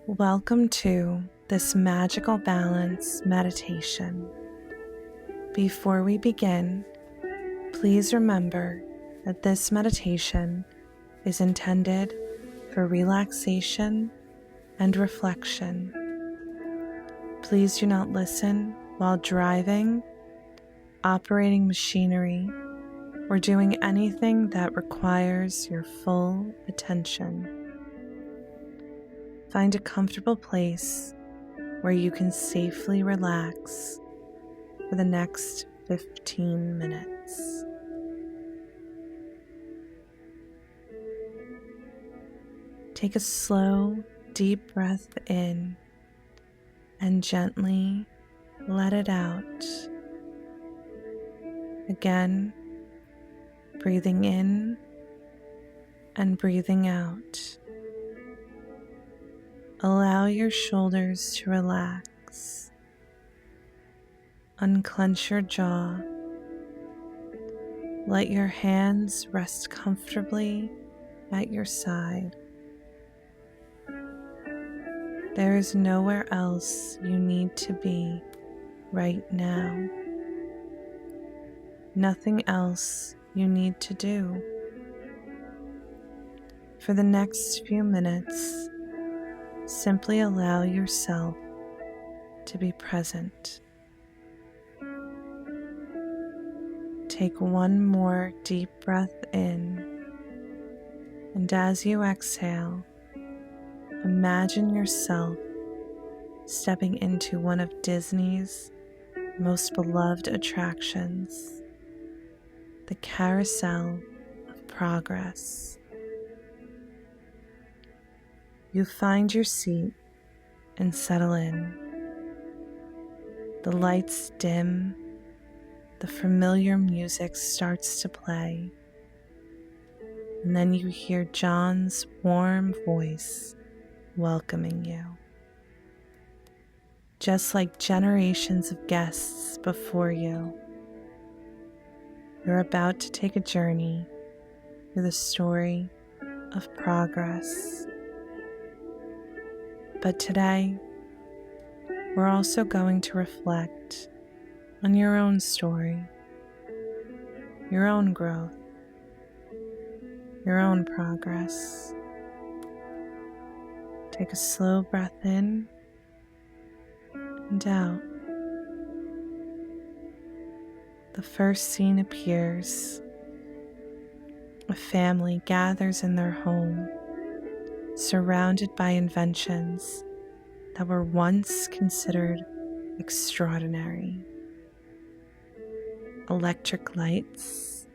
Welcome to this magical balance meditation. Before we begin, please remember that this meditation is intended for relaxation and reflection. Please do not listen while driving, operating machinery, or doing anything that requires your full attention. Find a comfortable place where you can safely relax for the next 15 minutes. Take a slow, deep breath in and gently let it out. Again, breathing in and breathing out. Allow your shoulders to relax. Unclench your jaw. Let your hands rest comfortably at your side. There is nowhere else you need to be right now. Nothing else you need to do. For the next few minutes, simply allow yourself to be present. Take one more deep breath in, and as you exhale, imagine yourself stepping into one of Disney's most beloved attractions, the Carousel of Progress. You find your seat and settle in. The lights dim, the familiar music starts to play, and then you hear John's warm voice welcoming you. Just like generations of guests before you, you're about to take a journey through the story of progress. But today, we're also going to reflect on your own story, your own growth, your own progress. Take a slow breath in and out. The first scene appears. A family gathers in their home, surrounded by inventions that were once considered extraordinary. Electric lights,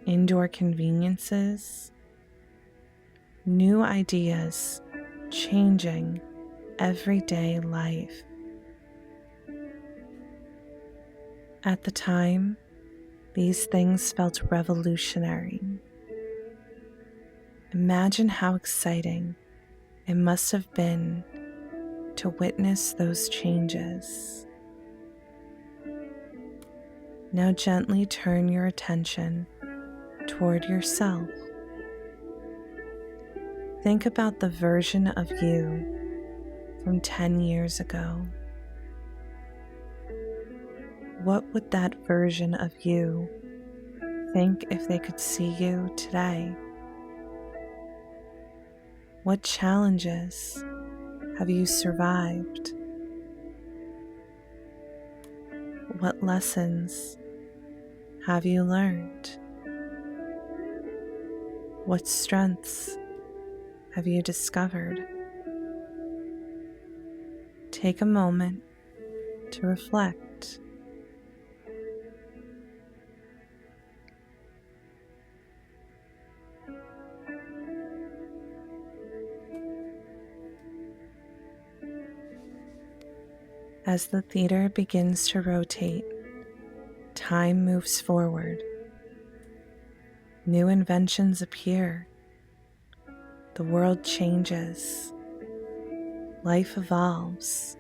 indoor conveniences, new ideas changing everyday life. At the time, these things felt revolutionary. Imagine how exciting it must have been to witness those changes. Now gently turn your attention toward yourself. Think about the version of you from 10 years ago. What would that version of you think if they could see you today? What challenges have you survived? What lessons have you learned? What strengths have you discovered? Take a moment to reflect. As the theater begins to rotate, time moves forward. New inventions appear. The world changes. Life evolves.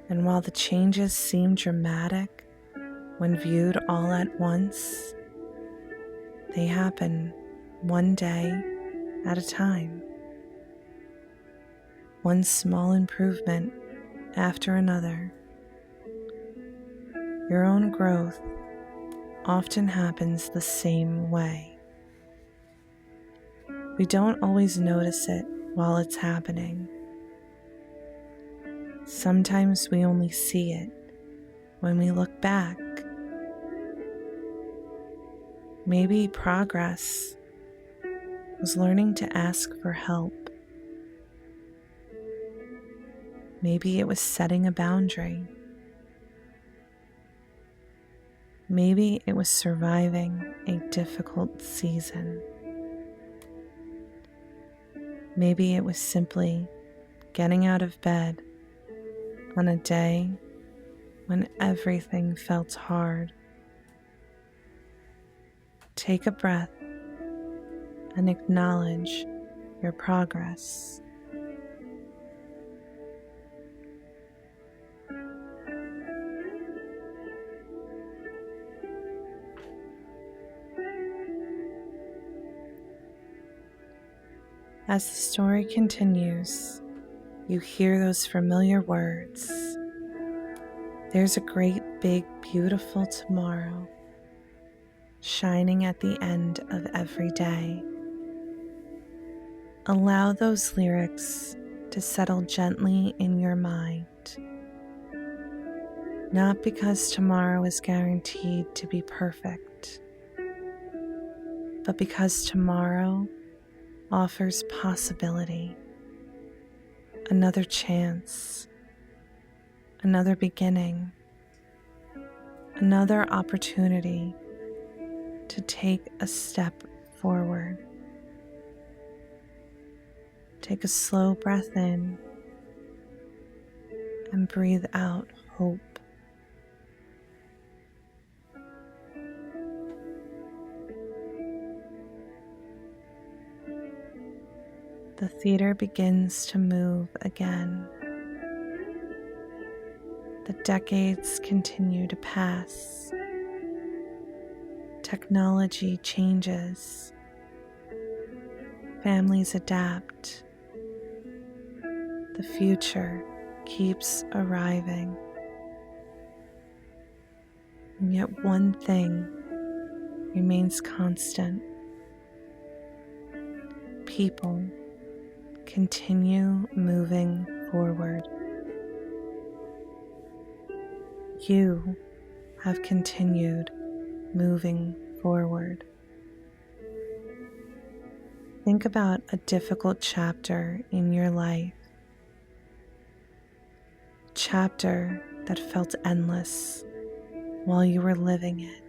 And while the changes seem dramatic when viewed all at once, they happen one day at a time. one small improvement after another. Your own growth often happens the same way. We don't always notice it while it's happening. Sometimes we only see it when we look back. Maybe progress was learning to ask for help. Maybe it was setting a boundary. Maybe it was surviving a difficult season. Maybe it was simply getting out of bed on a day when everything felt hard. Take a breath and acknowledge your progress. As the story continues, you hear those familiar words. There's a great, big, beautiful tomorrow shining at the end of every day. Allow those lyrics to settle gently in your mind. Not because tomorrow is guaranteed to be perfect, but because tomorrow offers possibility, another chance, another beginning, another opportunity to take a step forward. Take a slow breath in and breathe out hope. The theater begins to move again. The decades continue to pass. Technology changes. Families adapt. The future keeps arriving. And yet one thing remains constant. People continue moving forward. You have continued moving forward. Think about a difficult chapter in your life. A chapter that felt endless while you were living it.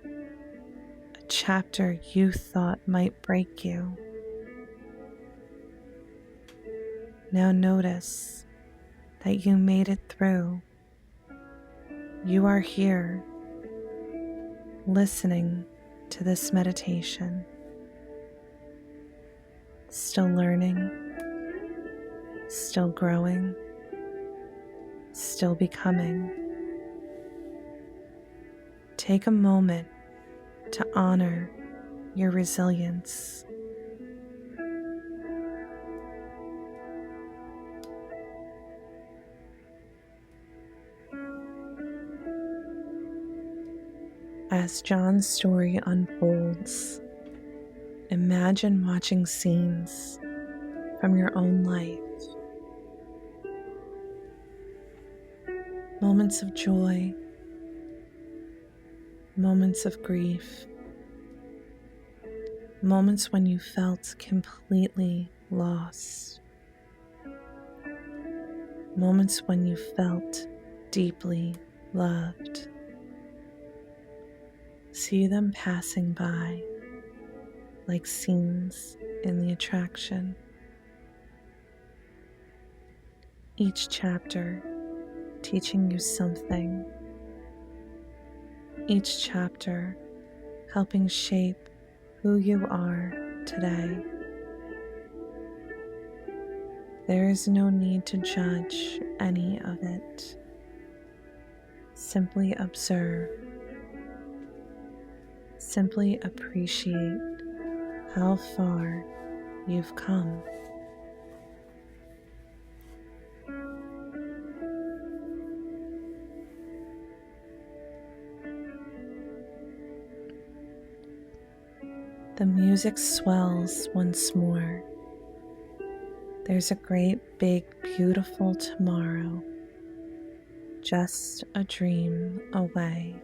A chapter you thought might break you. Now notice that you made it through. You are here, listening to this meditation, still learning, still growing, still becoming. Take a moment to honor your resilience. As John's story unfolds, imagine watching scenes from your own life. Moments of joy, moments of grief, moments when you felt completely lost, moments when you felt deeply loved. See them passing by like scenes in the attraction. Each chapter teaching you something. Each chapter helping shape who you are today. There is no need to judge any of it. Simply observe. Simply appreciate how far you've come. The music swells once more. There's a great, big, beautiful tomorrow, just a dream away.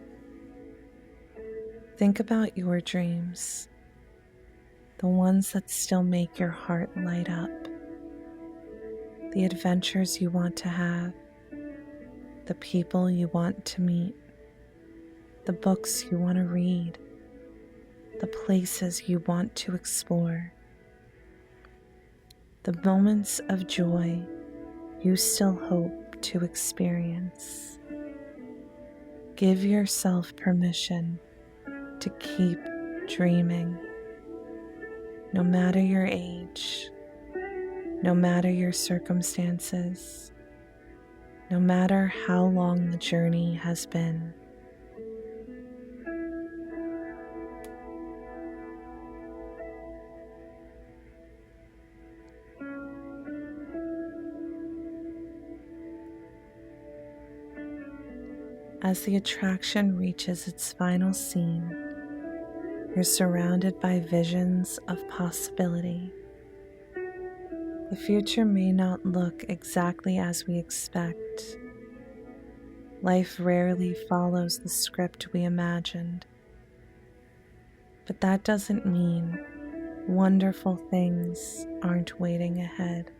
Think about your dreams, the ones that still make your heart light up, the adventures you want to have, the people you want to meet, the books you want to read, the places you want to explore, the moments of joy you still hope to experience. Give yourself permission to keep dreaming, no matter your age, no matter your circumstances, no matter how long the journey has been. As the attraction reaches its final scene, you're surrounded by visions of possibility. The future may not look exactly as we expect. Life rarely follows the script we imagined. But that doesn't mean wonderful things aren't waiting ahead.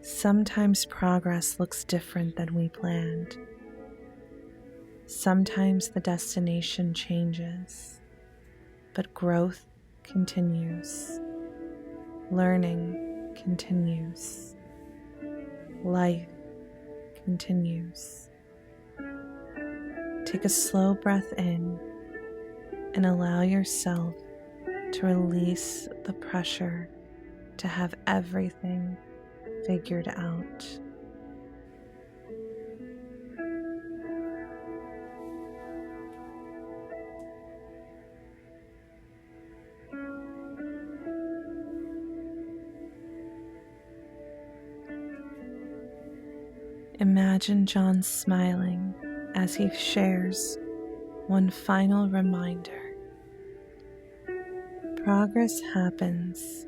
Sometimes progress looks different than we planned. Sometimes the destination changes, but growth continues. Learning continues. Life continues. Take a slow breath in and allow yourself to release the pressure to have everything figured out. Imagine John smiling as he shares one final reminder. Progress happens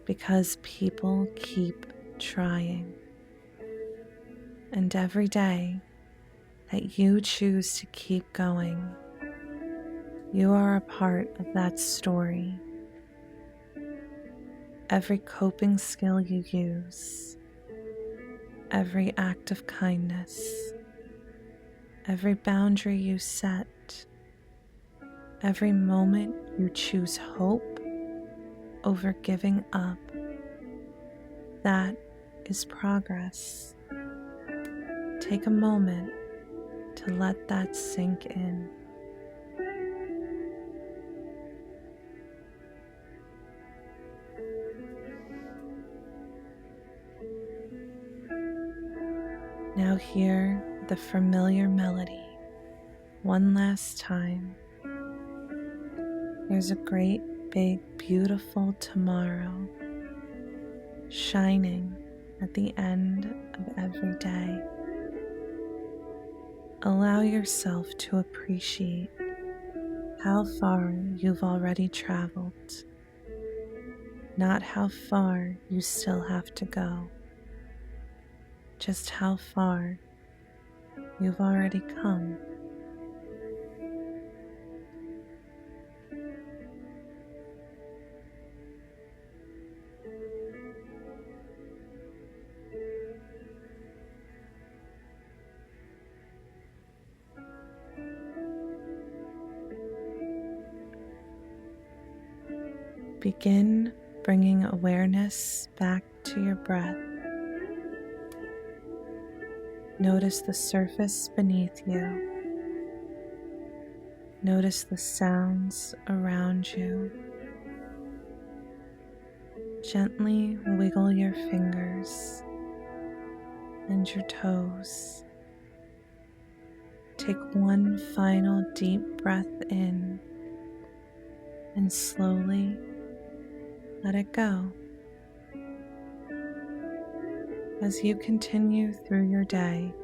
because people keep trying. And every day that you choose to keep going, you are a part of that story. Every coping skill you use, every act of kindness, every boundary you set, every moment you choose hope over giving up, that is progress. Take a moment to let that sink in. Now hear the familiar melody one last time. There's a great, big, beautiful tomorrow shining at the end of every day. Allow yourself to appreciate how far you've already traveled, not how far you still have to go. Just how far you've already come. Begin bringing awareness back to your breath. Notice the surface beneath you. Notice the sounds around you. Gently wiggle your fingers and your toes. Take one final deep breath in and slowly let it go. As you continue through your day,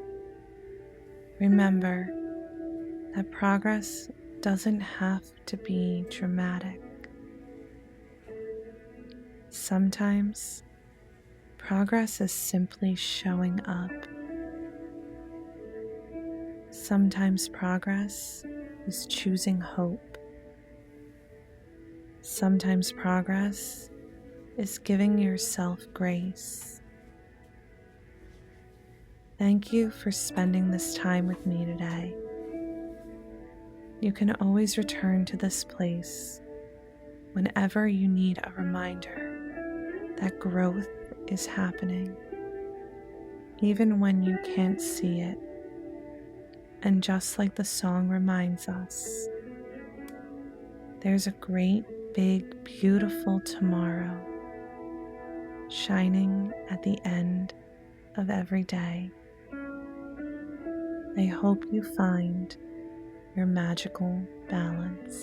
remember that progress doesn't have to be dramatic. Sometimes progress is simply showing up. Sometimes progress is choosing hope. Sometimes progress is giving yourself grace. Thank you for spending this time with me today. You can always return to this place whenever you need a reminder that growth is happening, even when you can't see it. And just like the song reminds us, there's a great, big, beautiful tomorrow shining at the end of every day. I hope you find your magical balance.